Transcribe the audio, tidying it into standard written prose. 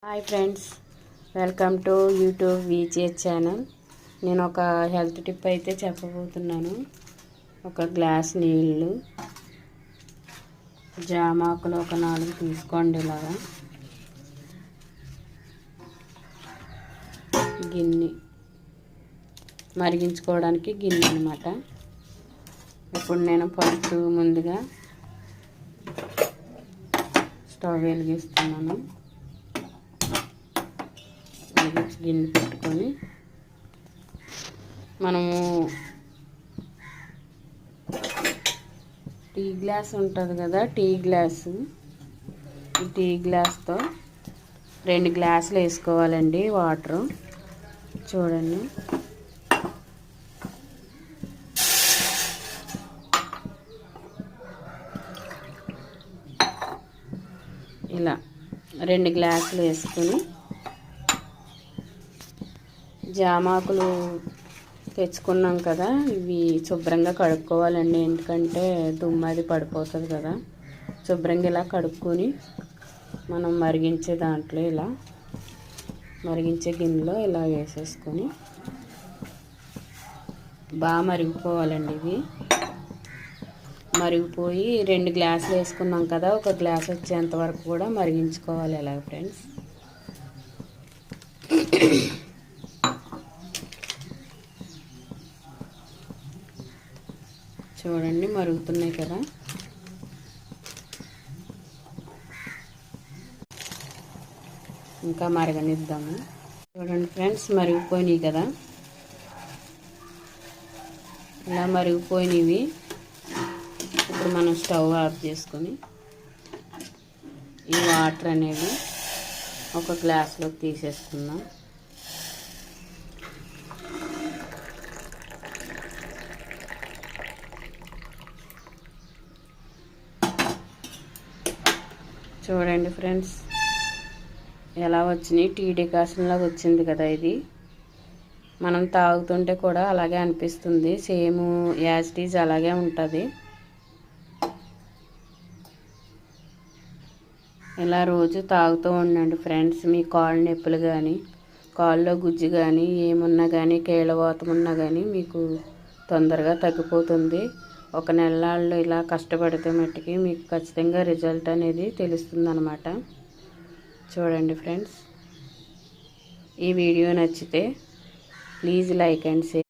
Hi friends, welcome to YouTube VGS channel. నేను ఒక health tip అయితే చెప్పబోతున్నాను. ఒక గ్లాస్ నీళ్ళు, జామాకులు ఒక 4 తీసుకోండి. ఇలాగా గిన్నె మరిగించుకోవడానికి గిన్నె అనమాట. ఇప్పుడు నేను ఫస్ట్ ముందుగా స్టవ్ వెలిగిస్తున్నాను. గిన్నె పెట్టుకొని మనము టీ గ్లాస్ ఉంటుంది కదా, టీ గ్లాసు, ఈ టీ గ్లాస్తో 2 గ్లాసులు వేసుకోవాలండి వాటరు. చూడండి, ఇలా 2 గ్లాసులు వేసుకొని జామాకులు తెచ్చుకున్నాం కదా, ఇవి శుభ్రంగా కడుక్కోవాలండి. ఎందుకంటే దుమ్మది పడిపోతుంది కదా. శుభ్రంగా ఇలా కడుక్కొని మనం మరిగించే దాంట్లో, ఇలా మరిగించే గిన్నెలో ఇలా వేసేసుకొని బాగా మరిగిపోవాలండి. ఇవి మరిగిపోయి 2 గ్లాసులు వేసుకున్నాం కదా, 1 గ్లాస్ వచ్చేంత వరకు కూడా మరిగించుకోవాలి. ఇలా ఫ్రెండ్స్, చూడండి మరుగుతున్నాయి కదా. ఇంకా మరగనిద్దాము. చూడండి ఫ్రెండ్స్, మరిగిపోయినాయి కదా. ఇలా మరిగిపోయినవి ఇప్పుడు మనం స్టవ్ ఆఫ్ చేసుకొని ఈ వాటర్ అనేవి ఒక గ్లాస్లోకి తీసేసుకుందాం. చూడండి ఫ్రెండ్స్, ఎలా వచ్చినాయి. టీ డికాషన్లాగా వచ్చింది కదా. ఇది మనం తాగుతుంటే కూడా అలాగే అనిపిస్తుంది. సేమ్ యాజ్ ఇట్ ఈజ్ అలాగే ఉంటుంది. ఇలా రోజు తాగుతూ ఉండండి ఫ్రెండ్స్. మీ కాళ్ళు నొప్పులు కానీ, కాళ్ళలో గుజ్జు కానీ, ఏమున్నా కానీ, కీళ్ళవాతం ఉన్నా కానీ మీకు తొందరగా తగ్గిపోతుంది. 1 నెలలో ఇలా కష్టపడితే మట్టుకి మీకు ఖచ్చితంగా రిజల్ట్ అనేది తెలుస్తుంది అన్నమాట. చూడండి ఫ్రెండ్స్, ఈ వీడియో నచ్చితే ప్లీజ్ లైక్ అండ్ షేర్.